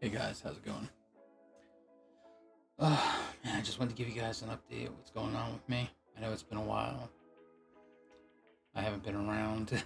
Hey guys, how's it going? Man, I just wanted to give you guys an update of what's going on with me. I know it's been a while. I haven't been around.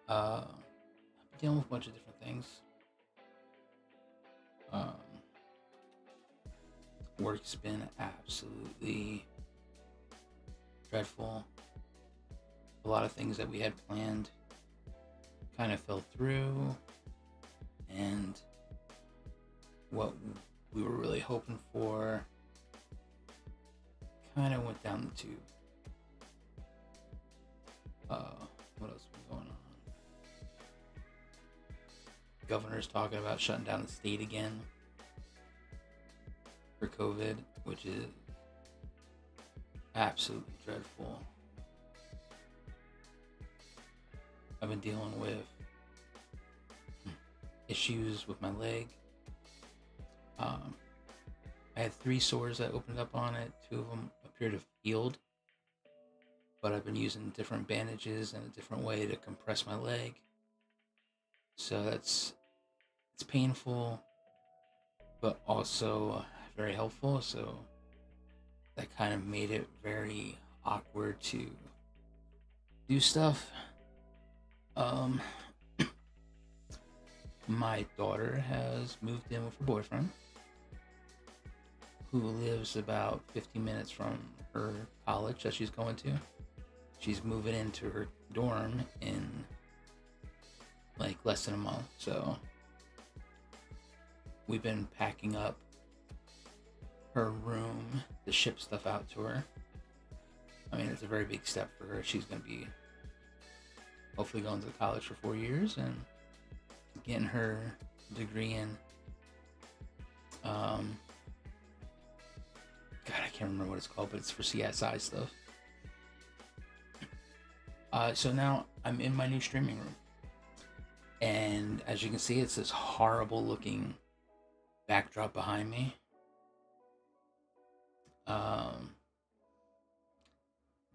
I've been dealing with a bunch of different things. Um, Work's been absolutely dreadful. A lot of things that we had planned kind of fell through, and what we were really hoping for kind of went down the tube. What else was going on? Governor's talking about shutting down the state again for COVID, which is absolutely dreadful. I've been dealing with issues with my leg. I had 3 sores that opened up on it. 2 of them appear to have healed, but I've been using different bandages and a different way to compress my leg. So it's painful, but also very helpful. So that kind of made it very awkward to do stuff. My daughter has moved in with her boyfriend, who lives about 15 minutes from her college that she's going to. She's moving into her dorm in like less than a month. So we've been packing up her room to ship stuff out to her. I mean, it's a very big step for her. She's going to be hopefully going to college for 4 years and getting her degree in God, I can't remember what it's called, but it's for CSI stuff. So now I'm in my new streaming room, and as you can see, it's this horrible looking backdrop behind me.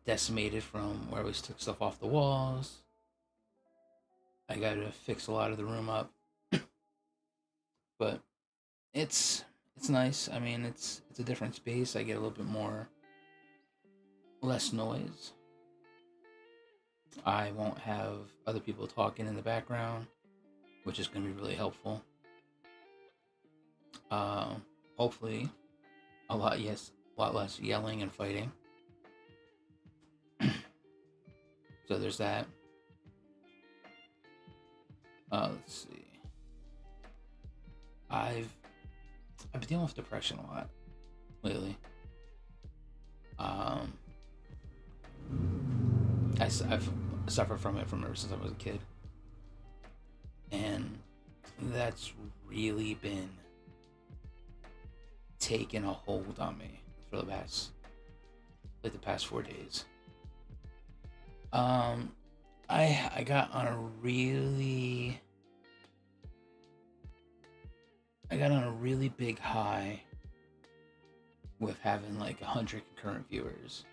Decimated from where we took stuff off the walls. I got to fix a lot of the room up, but it's nice. I mean, it's a different space. I get a little bit less noise. I won't have other people talking in the background, which is going to be really helpful. Hopefully, a lot less yelling and fighting. So there's that. Let's see. I've been dealing with depression a lot lately. I've suffered from it ever since I was a kid, and that's really been taking a hold on me for the past 4 days. I got on a really big high with having like 100 concurrent viewers,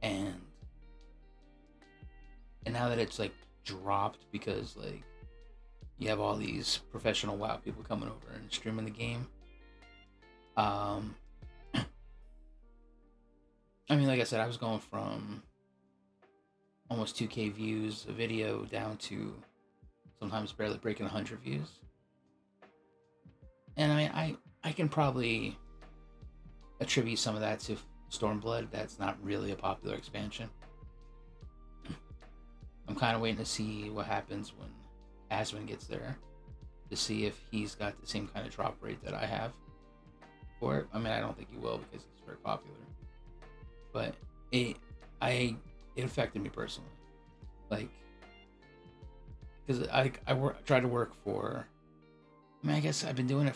and now that it's like dropped because like you have all these professional WoW people coming over and streaming the game. I mean, like I said, I was going from almost 2K views a video down to sometimes barely breaking 100 views. And I mean, I can probably attribute some of that to Stormblood. That's not really a popular expansion. I'm kind of waiting to see what happens when Aswin gets there, to see if he's got the same kind of drop rate that I have for it. I mean, I don't think he will because it's very popular, but it affected me personally, like, because I try to work for. I mean, I guess I've been doing it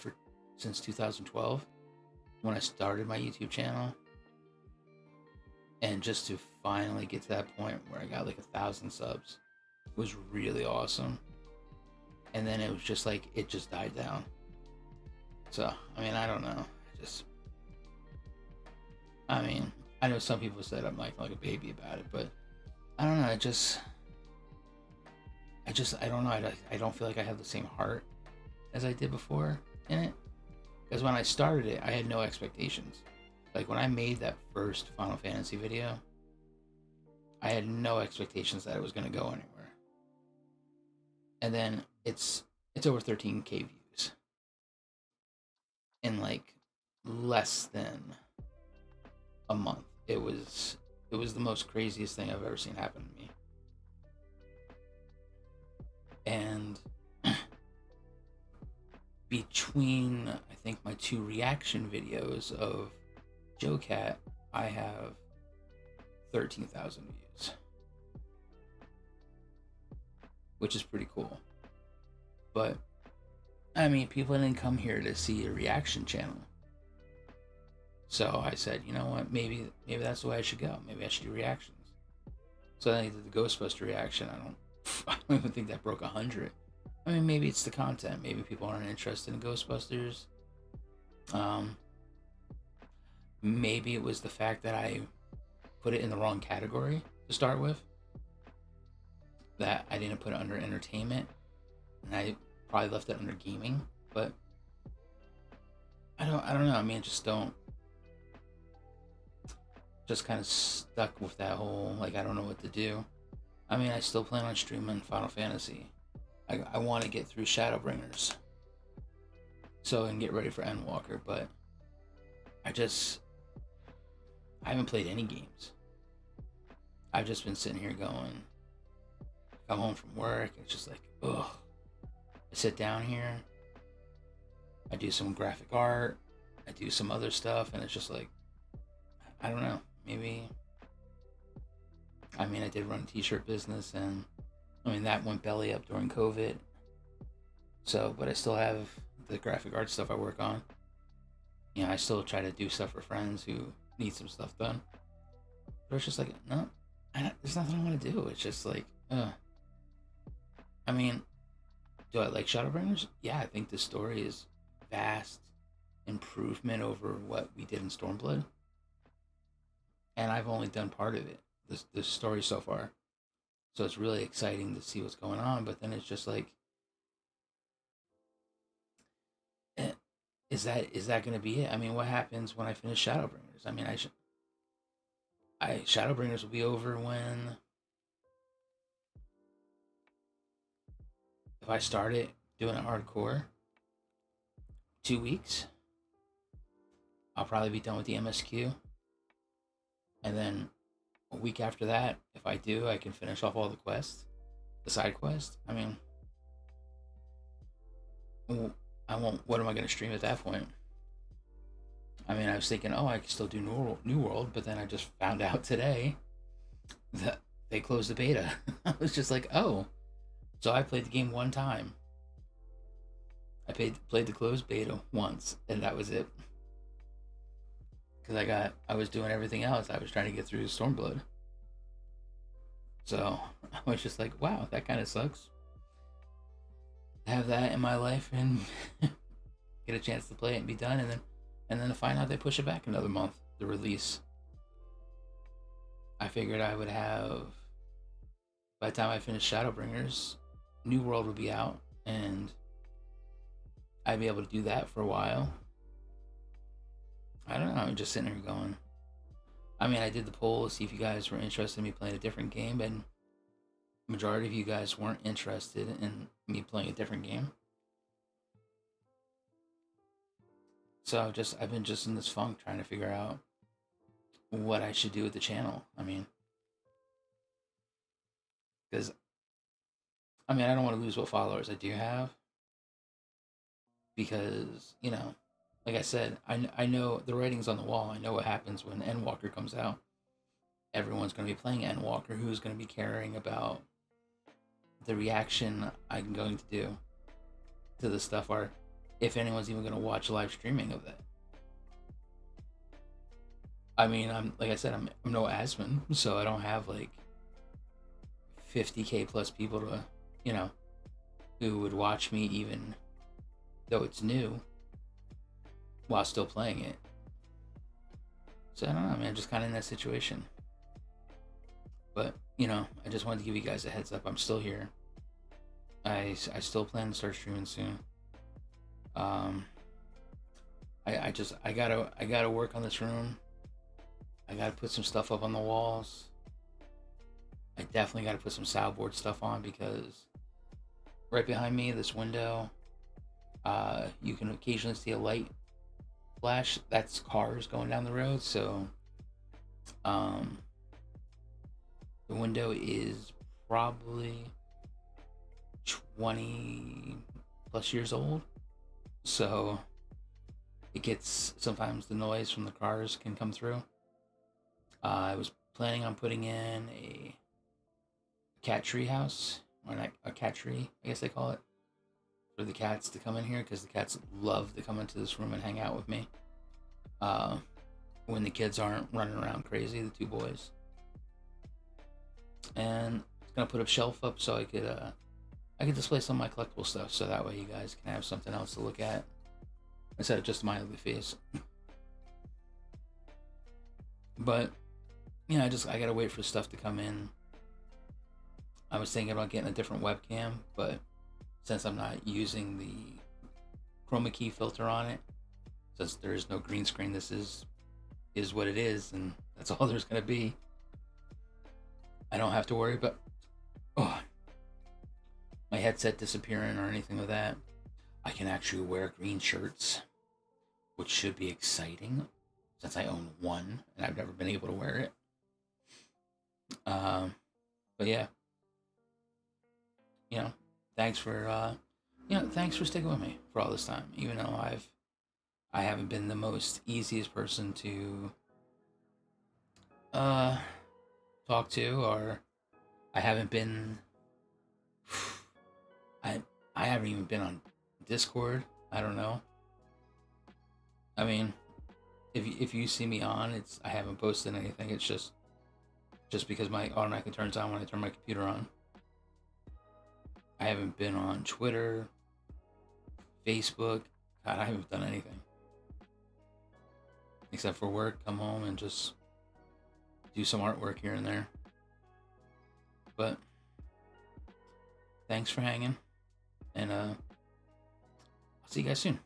since 2012 when I started my YouTube channel, and just to finally get to that point where I got like 1,000 subs was really awesome. And then it was just like it just died down. So I mean, I don't know. I mean, I know some people said I'm like a baby about it, but I don't know. I don't know. I don't feel like I have the same heart as I did before in it. Because when I started it, I had no expectations. Like when I made that first Final Fantasy video, I had no expectations that it was going to go anywhere. And then it's over 13K views in like less than a month. It was the most craziest thing I've ever seen happen to me. And between, I think, my 2 reaction videos of Joe Cat, I have 13,000 views, which is pretty cool. But I mean, people didn't come here to see a reaction channel. So I said, you know what, maybe that's the way I should go. Maybe I should do reactions. So then I did the Ghostbuster reaction. I don't even think that broke 100. I mean, maybe it's the content. Maybe people aren't interested in Ghostbusters. Maybe it was the fact that I put it in the wrong category to start with. That I didn't put it under entertainment, and I probably left it under gaming. But I don't know. I mean, just kind of stuck with that whole, like, I don't know what to do. I mean, I still plan on streaming Final Fantasy. I want to get through Shadowbringers so I can get ready for Endwalker, but I haven't played any games. I've just been sitting here going, come home from work, it's just like, ugh. I sit down here, I do some graphic art, I do some other stuff, and it's just like, I don't know, maybe, I mean, I did run a t-shirt business, and I mean, that went belly up during COVID. So, but I still have the graphic art stuff I work on. You know, I still try to do stuff for friends who need some stuff done. But it's just like, no, there's nothing I want to do. It's just like, I mean, do I like Shadowbringers? Yeah, I think the story is vast improvement over what we did in Stormblood. And I've only done part of it, the story so far. So it's really exciting to see what's going on, but then it's just like, is that going to be it? I mean, what happens when I finish Shadowbringers? I mean, Shadowbringers will be over when, if I start it doing it hardcore, 2 weeks, I'll probably be done with the MSQ, and then a week after that, if I do, I can finish off all the quests, the side quests. I mean, I won't. What am I going to stream at that point? I mean, I was thinking, oh, I can still do New World, but then I just found out today that they closed the beta. I was just like, oh, so I played the game one time. I played the closed beta once, and that was it. Because I was doing everything else. I was trying to get through Stormblood. So I was just like, wow, that kind of sucks. Have that in my life and get a chance to play it and be done, and then to find out they push it back another month, the release. I figured I would have, by the time I finish Shadowbringers, New World would be out, and I'd be able to do that for a while. I don't know, I'm just sitting here going, I mean, I did the poll to see if you guys were interested in me playing a different game, and the majority of you guys weren't interested in me playing a different game. So I've been just in this funk trying to figure out what I should do with the channel. I mean, because, I mean, I don't want to lose what followers I do have, because, you know, like I said, I know the writing's on the wall. I know what happens when Endwalker comes out. Everyone's going to be playing Endwalker. Who's going to be caring about the reaction I'm going to do to the stuff, or if anyone's even going to watch live streaming of that. I mean, like I said, I'm no Asmon, so I don't have like 50K plus people to, you know, who would watch me even though it's new while still playing it. So I don't know, I mean, I'm just kind of in that situation. But, you know, I just wanted to give you guys a heads up. I'm still here. I still plan to start streaming soon. Um, I gotta work on this room. I gotta put some stuff up on the walls. I definitely gotta put some soundboard stuff on because right behind me, this window, you can occasionally see a light flash. That's cars going down the road. So, um, the window is probably 20 plus years old. So it gets, sometimes the noise from the cars can come through. I was planning on putting in a cat tree house, or a cat tree, I guess they call it, for the cats to come in here, because the cats love to come into this room and hang out with me. When the kids aren't running around crazy, the two boys. And I'm gonna put a shelf up so I could display some of my collectible stuff, so that way you guys can have something else to look at instead of just my ugly face. But yeah, I gotta wait for stuff to come in. I was thinking about getting a different webcam, but since I'm not using the chroma key filter on it, since there is no green screen, this is what it is, and that's all there's gonna be. I don't have to worry about my headset disappearing or anything like that. I can actually wear green shirts, which should be exciting since I own one and I've never been able to wear it. But yeah, thanks for thanks for sticking with me for all this time, even though I haven't been the most easiest person to talk to, or I haven't been I haven't even been on Discord. I don't know. I mean, if you see me on, I haven't posted anything. It's just because my automatically turns on when I turn my computer on. I haven't been on Twitter, Facebook. God, I haven't done anything except for work, come home and just do some artwork here and there. But thanks for hanging, and I'll see you guys soon.